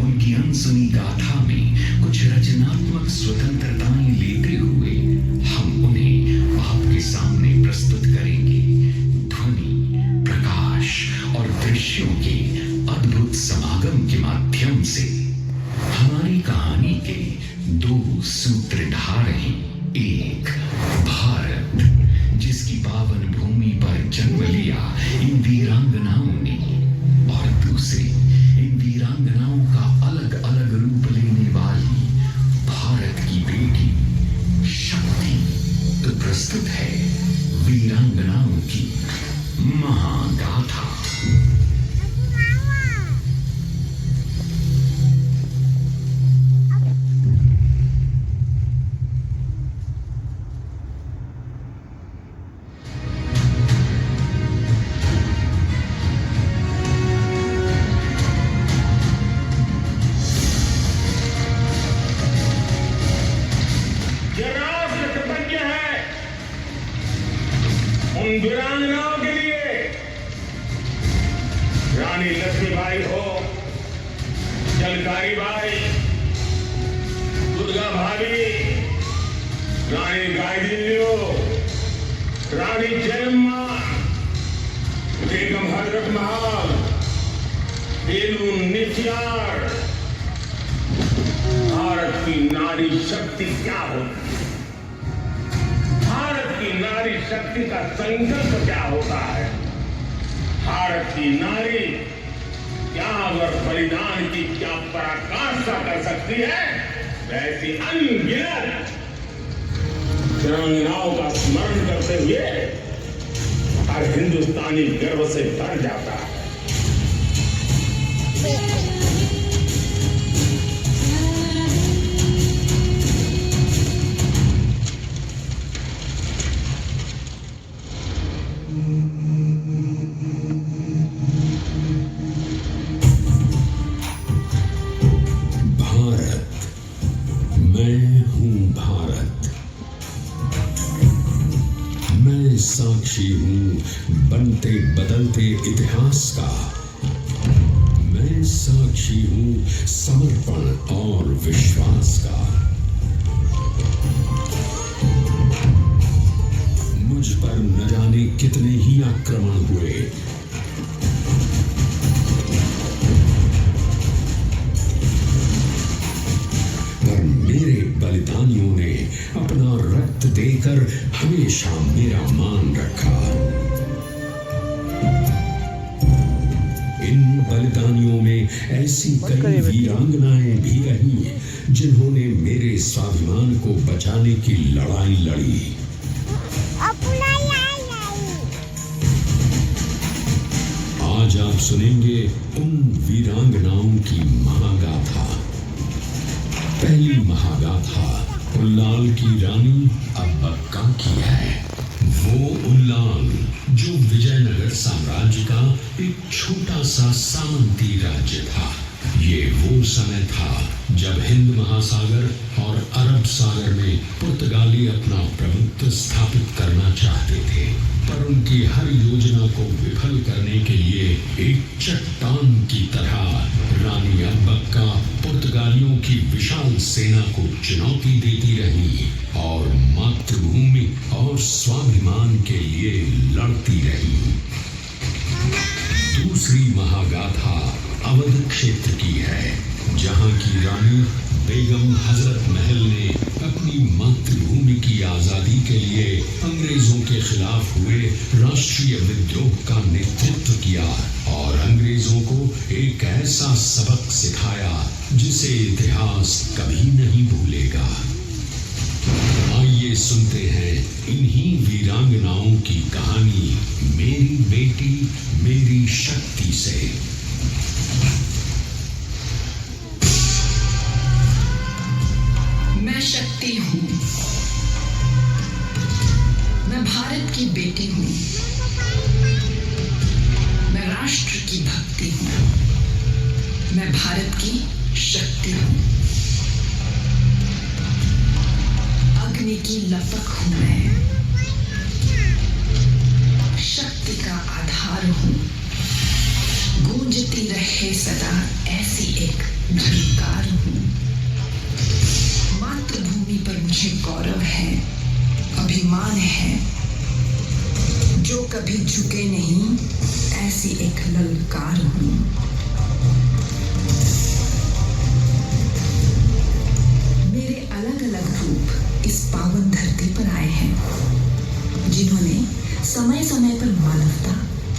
उनकी अनसुनी गाथा में कुछ रचनात्मक स्वतंत्रताएं लेते हुए हम उन्हें आपके सामने प्रस्तुत करेंगे। ध्वनि, प्रकाश और दृश्यों के अद्भुत समागम के माध्यम से हमारी कहानी के दो सूत्रधार हैं। एक, भारत, जिसकी पावन भूमि पर जन्म लिया इन वीरांगनाओं ने, और दूसरे, इन वीरांगनाओं का अलग अलग रूप लेने वाली भारत की बेटी शक्ति। तो प्रस्तुत है वीरांगनाओं की महागाथा। उन वीरांगनाओं के लिए, रानी लक्ष्मीबाई हो, झलकारी बाई, दुर्गा भाभी, रानी गायत्री हो, रानी जयम्मा, बेगम हजरत महल, बेलू निथियार। भारत की नारी शक्ति क्या होती है, भारत की नारी शक्ति का संकल्प क्या होता है, भारत की नारी त्याग और बलिदान की क्या पराकाष्ठा कर सकती है, वैसी अनगिनत वीरांगनाओं का स्मरण करते हुए हर हिंदुस्तानी गर्व से भर जाता है। साक्षी हूं बनते बदलते इतिहास का। मैं साक्षी हूं समर्पण और विश्वास का। मुझ पर न जाने कितने ही आक्रमण हुए, पर मेरे बलिदानियों ने अपना रक्त देकर हमेशा मेरा मान रखा। इन बलिदानियों में ऐसी कई वीरांगनाएं भी रही जिन्होंने मेरे स्वाभिमान को बचाने की लड़ाई लड़ी। आज आप सुनेंगे उन वीरांगनाओं की महागाथा। पहली महागाथा उल्लाल की रानी अब्बक्का की है। वो उल्लाल जो विजयनगर साम्राज्य का एक छोटा सा सामंती राज्य था। ये वो समय था जब हिंद महासागर और अरब सागर में पुर्तगाली अपना प्रभुत्व स्थापित करना चाहते थे, पर उनकी हर योजना को विफल करने के लिए एक चट्टान की तरह रानी अब्बक्का पुर्तगालियों की विशाल सेना को चुनौती देती रही और मातृभूमि और स्वाभिमान के लिए लड़ती रही। दूसरी महागाथा अवध क्षेत्र की है, जहां की रानी बेगम हजरत महल ने अपनी मातृभूमि की आजादी के लिए अंग्रेजों के खिलाफ हुए राष्ट्रीय विद्रोह का नेतृत्व किया और अंग्रेजों को एक ऐसा सबक सिखाया जिसे इतिहास कभी नहीं भूलेगा। आइए सुनते हैं इन्हीं वीरांगनाओं की कहानी मेरी बेटी मेरी शक्ति से। मैं शक्ति हूँ, मैं भारत की बेटी हूँ, मैं राष्ट्र की भक्ति हूँ, मैं भारत की शक्ति हूँ। अग्नि की लपक हूँ मैं, शक्ति का आधार हूँ, गूंजती रहे सदा ऐसी एक घड़ी। मुझे गौरव है, अभिमान है, जो कभी झुके नहीं, ऐसी एक ललकार हूं। मेरे अलग अलग रूप इस पावन धरती पर आए हैं, जिन्होंने समय समय पर मानवता,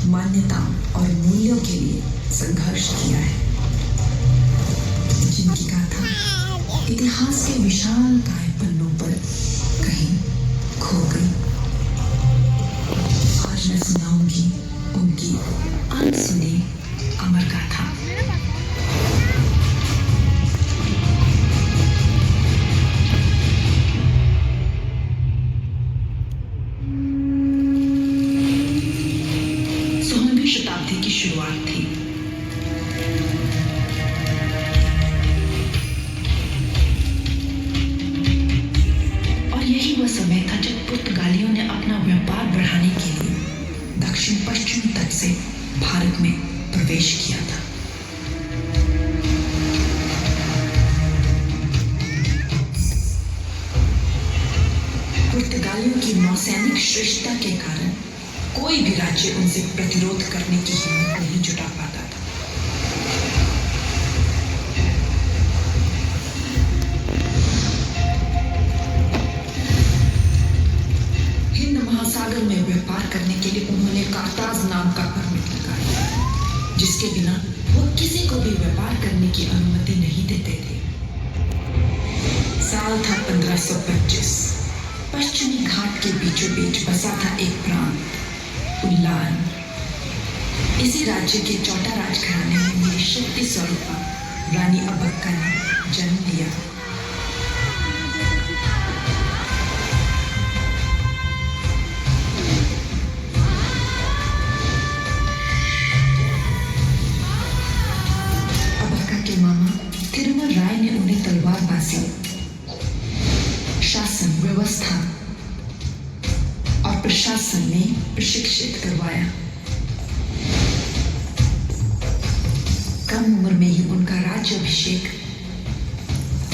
मान्यता और मूल्यों के लिए संघर्ष किया है, जिनकी गाथा इतिहास के विशाल काय पन्नों पर कहीं खो गई। आज मैं सुनाऊंगी उनकी अनसुनी अमर गाथा। शताब्दी की शुरुआत थी। और यही वह समय था जब पुर्तगालियों ने अपना व्यापार बढ़ाने के लिए दक्षिण पश्चिम तट से भारत में प्रवेश किया था। पुर्तगालियों की नौसैनिक श्रेष्ठता के कारण कोई भी राज्य उनसे प्रतिरोध करने की हिम्मत नहीं जुटा पाता था। हिंद महासागर में व्यापार करने के लिए उन्होंने कार्ताज नाम का परमिट लगाया, जिसके बिना वो किसी को भी व्यापार करने की अनुमति नहीं देते थे। साल था 1525। पश्चिमी घाट के बीचों बीच बसा था एक प्रांत उल्लाल। इसी राज्य के चौथा राजघराने में मेरी शक्ति स्वरूपा रानी अबक्का ने जन्म लिया। अबक्का के मामा तिरुमल राय ने उन्हें तलवारबाजी, शासन व्यवस्था और प्रशासन में प्रशिक्षित करवाया। कम उम्र में ही उनका राज्याभिषेक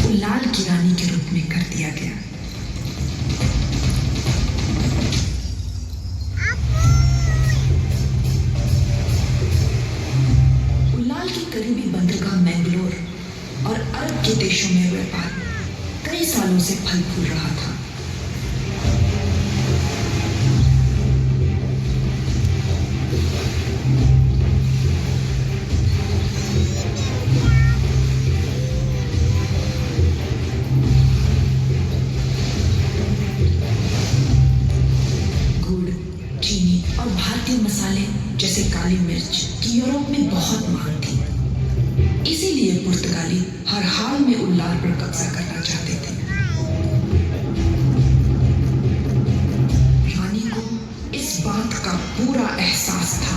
उल्लाल की रानी के रूप में कर दिया गया। उल्लाल की करीबी बंदरगाह मैंगलोर और अरब के देशों में व्यापार कई सालों से फल फूल रहा था। मसाले जैसे काली मिर्च की यूरोप में बहुत मांग थी। इसीलिए पुर्तगाली हर हाल में उल्लाल पर कब्जा करना चाहते थे। रानी को इस बात का पूरा एहसास था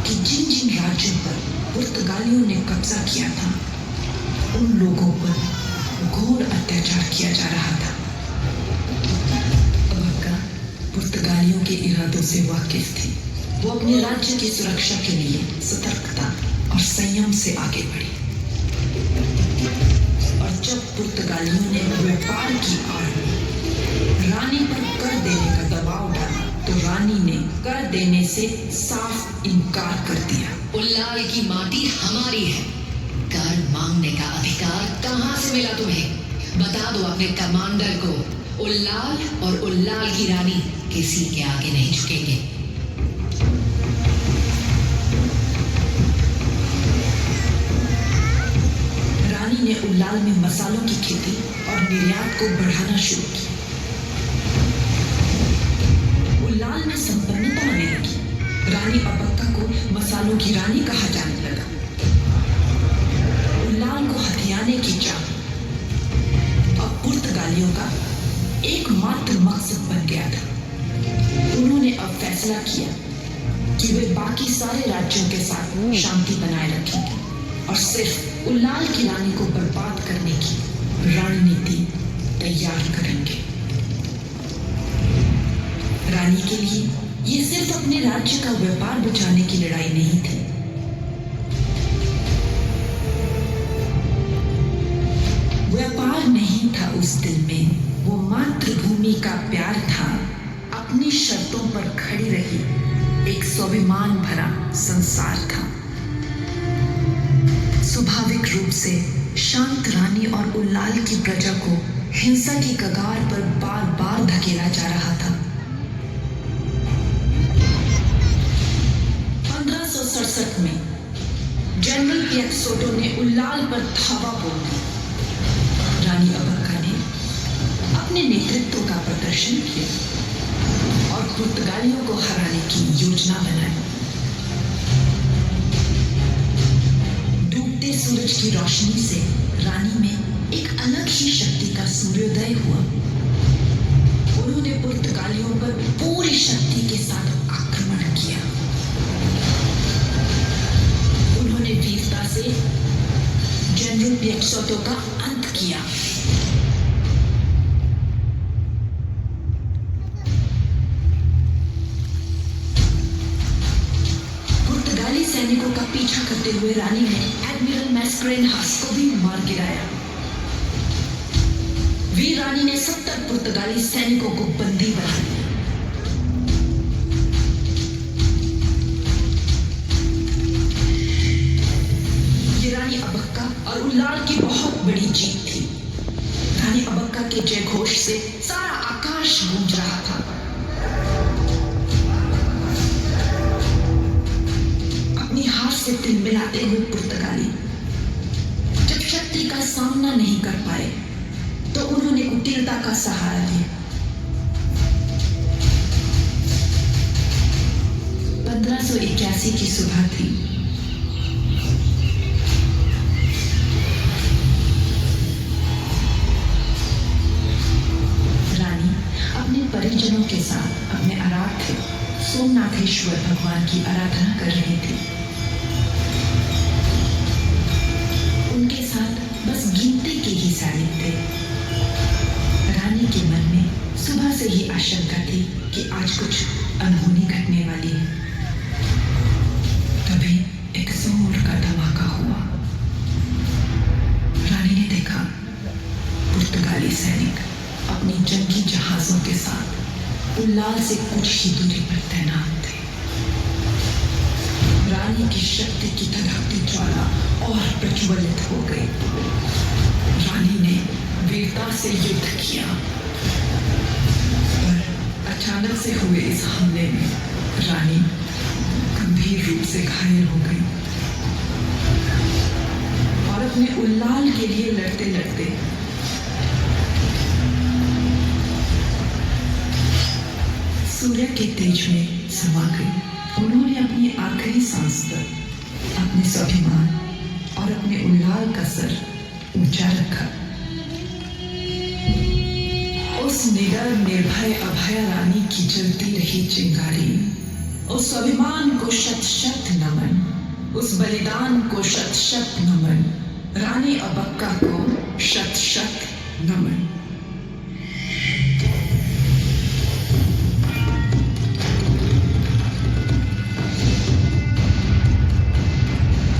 कि जिन जिन राज्यों पर पुर्तगालियों ने कब्जा किया था, उन लोगों पर घोर अत्याचार किया जा रहा था। अबक्का पुर्तगालियों के इरादों से वाकिफ थी। वो अपने राज्य की सुरक्षा के लिए सतर्कता और संयम से आगे बढ़ी। और जब पुर्तगालियों ने व्यापार की आड़ में रानी पर कर देने का दबाव डाला, तो रानी ने कर देने से साफ इनकार कर दिया। उल्लाल की माटी हमारी है, कर मांगने का अधिकार कहाँ से मिला तुम्हें? बता दो अपने कमांडर को। उल्लाल और उल्लाल की रानी किसी के आगे नहीं झुकेंगे। रानी ने उल्लाल में मसालों की खेती और निर्यात को बढ़ाना शुरू किया। उल्लाल में संपन्नता आने लगी। रानी अबक्का को मसालों की रानी कहा जाने लगा। उल्लाल को हथियाने की चाह अब पुर्तगालियों का एकमात्र मकसद बन गया था। उन्होंने अब फैसला किया कि वे बाकी सारे राज्यों के साथ शांति बनाए रखेंगे और सिर्फ उल्लाल की रानी को बर्बाद करने की रणनीति तैयार करेंगे। रानी के लिए ये सिर्फ अपने राज्य का व्यापार बचाने की लड़ाई नहीं थी। व्यापार नहीं था उस दिल में, वो मातृभूमि का प्यार था, अपनी शर्तों पर खड़ी रही एक स्वाभिमान भरा संसार था। स्वाभाविक रूप से शांत रानी और उल्लाल की प्रजा को हिंसा की कगार पर बार बार धकेला जा रहा था। 1567 में जनरल पियाक्सोटो ने उल्लाल पर धावा बोल दी। रानी अबक्का ने अपने नेतृत्व का प्रदर्शन किया और पुर्तगालियों को हराने की योजना बनाई। डूबते सूरज की रोशनी से रानी में एक अलग ही शक्ति का सूर्योदय हुआ। उन्होंने पुर्तगालियों पर पूरी शक्ति के साथ आक्रमण किया। उन्होंने वीरता से जनरल पियाक्सोटो का अंत किया। पुर्तगाली सैनिकों का पीछा करते हुए रानी ने एडमिरल मैस्करेनहास को भी मार गिराया। वीर रानी ने 70 पुर्तगाली सैनिकों को बंदी बना लिया। ये रानी अबक्का और उल्लाल की बहुत बड़ी जीत थी। रानी अबक्का के जय घोष से सारा आकाश गूंज रहा था। अपनी हार से तिलमिलाते हुए पुर्तगाली जब शक्ति का सामना नहीं कर पाए तो उन्होंने कुटिलता का सहारा लिया। 1581 की सुबह थी। रानी अपने परिजनों के साथ अपने आराध्य सोमनाथेश्वर भगवान की आराधना कर रही थी। उनके साथ बस गिनती के ही सैनिक थे। रानी के मन में सुबह से ही आशंका थी कि आज कुछ अनहोनी घटने वाली है। तभी एक जोर का धमाका हुआ। रानी ने देखा पुर्तगाली सैनिक अपनी जंगी जहाजों के साथ उल्लाल से कुछ ही दूरी पर तैनात थे। रानी की शक्ति की धधकती ज्वाला और प्रज्वलित हो गई। रानी ने वीरता से युद्ध किया, पर अचानक से हुए इस हमले में रानी गंभीर रूप से घायल हो गई और अपने उल्लाल के लिए लड़ते लड़ते सूर्य के तेज में समा गई। उन्होंने अपनी आखिरी सांस तक अपने स्वाभिमान और अपने उल्लाल का सर ऊंचा रखा। उस निडर निर्भय अभय रानी की जलती रही चिंगारी, उस स्वाभिमान को शत शत नमन, उस बलिदान को शत शत नमन, रानी अबक्का को शत शत नमन।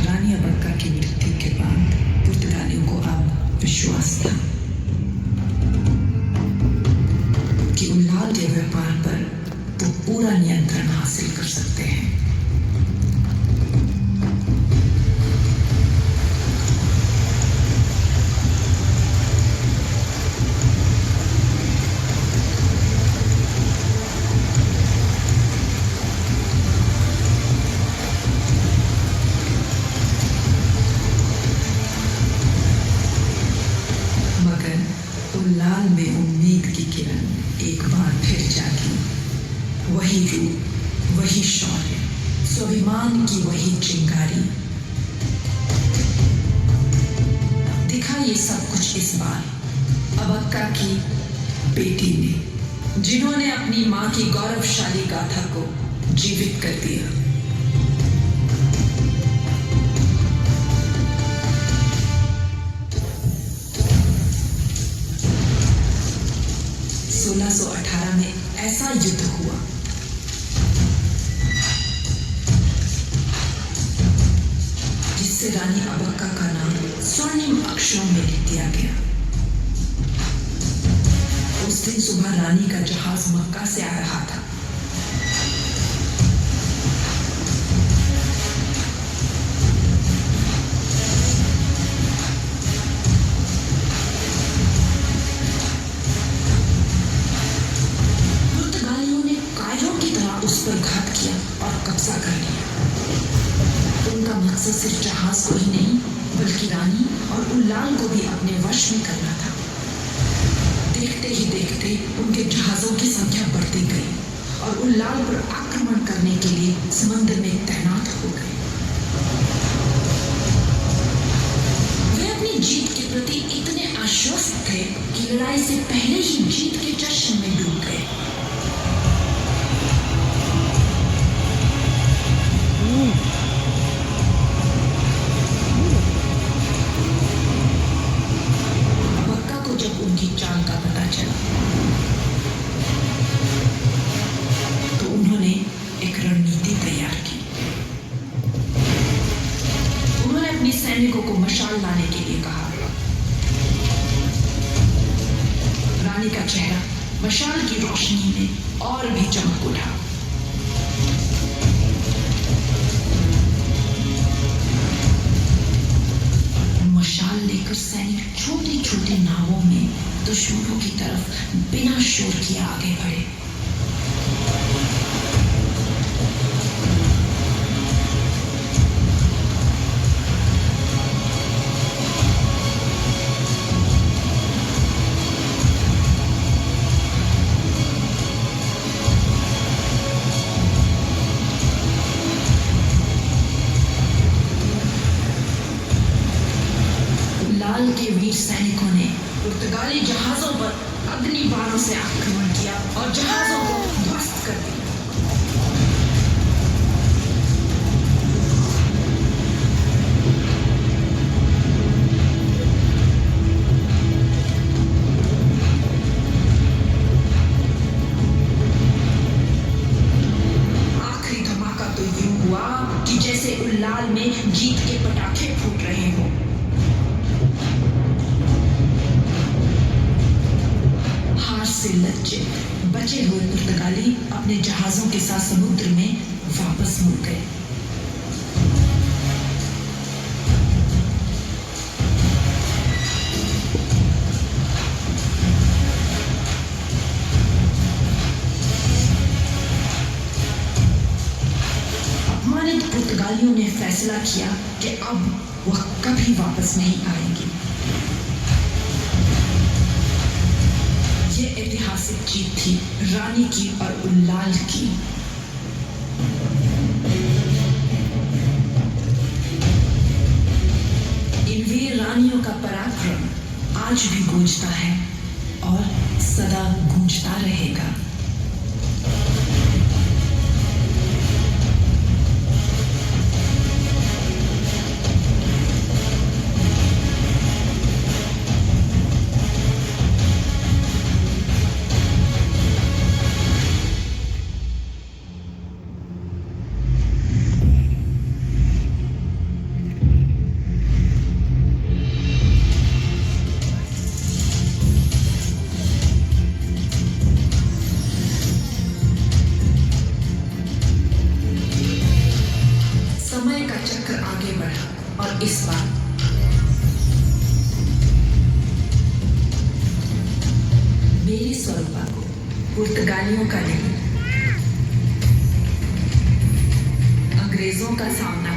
रानी अबक्का की मृत्यु के बाद पुर्तगालियों को अब विश्वास था कि उल्लाल के व्यापार पर वो पूरा नियंत्रण हासिल कर सकते हैं। मगर उल्लाल में उम्मीद की किरण एक बार फिर जागी। वही रूप, वही शौर्य, स्वाभिमान की वही चिंगारी। दिखा ये सब कुछ इस बार अबक्का की बेटी ने, जिन्होंने अपनी मां की गौरवशाली गाथा को जीवित कर दिया। में ऐसा युद्ध हुआ जिससे रानी अबक्का का नाम स्वर्णिम अक्षरों में लिख दिया गया। उस दिन सुबह रानी का जहाज मक्का से आ रहा था। पुर्तगालियों ने कायरों की तरह उस पर घात किया और कब्जा कर लिया। उनका मकसद सिर्फ जहाज को ही नहीं बल्कि रानी और उल्लाल को भी अपने वश में करना था। देखते ही देखते उनके जहाजों की संख्या बढ़ती गई और उल्लाल पर आक्रमण करने के लिए समंदर में तैनात हो गए। वे अपनी जीत के प्रति इतने आश्वस्त थे कि लड़ाई से पहले ही जीत के जश्न में डूब गए। जब उनकी चाल का पता चला तो उन्होंने एक रणनीति तैयार की। उन्होंने अपने सैनिकों को मशाल लाने के लिए कहा। रानी का चेहरा मशाल की रोशनी में और भी चमक उठा। मशाल लेकर सैनिक छोटी छोटी नावों में दुश्मनों की तरफ बिना शोर किए आगे बढ़े। लाल के वीर सैनिकों ने पुर्तगाली जहाजों पर अग्नि बाणों से आक्रमण किया और जहाजों को ध्वस्त कर दिया। आखिरी धमाका तो यूं हुआ कि जैसे उल्लाल में जीत के पटाखे फूट रहे हों। से लज्जित बचे हुए पुर्तगाली अपने जहाजों के साथ समुद्र में वापस मुड़ गए। अपमानित पुर्तगालियों ने फैसला किया कि अब वह कभी वापस नहीं आएंगे। यह ऐतिहासिक जीत थी रानी की और उल्लाल की। इन वीर रानियों का पराक्रम आज भी गूंजता है और सदा गूंजता रहेगा। और इस बार मेरी स्वरूपा को पुर्तगालियों का नहीं अंग्रेजों का सामना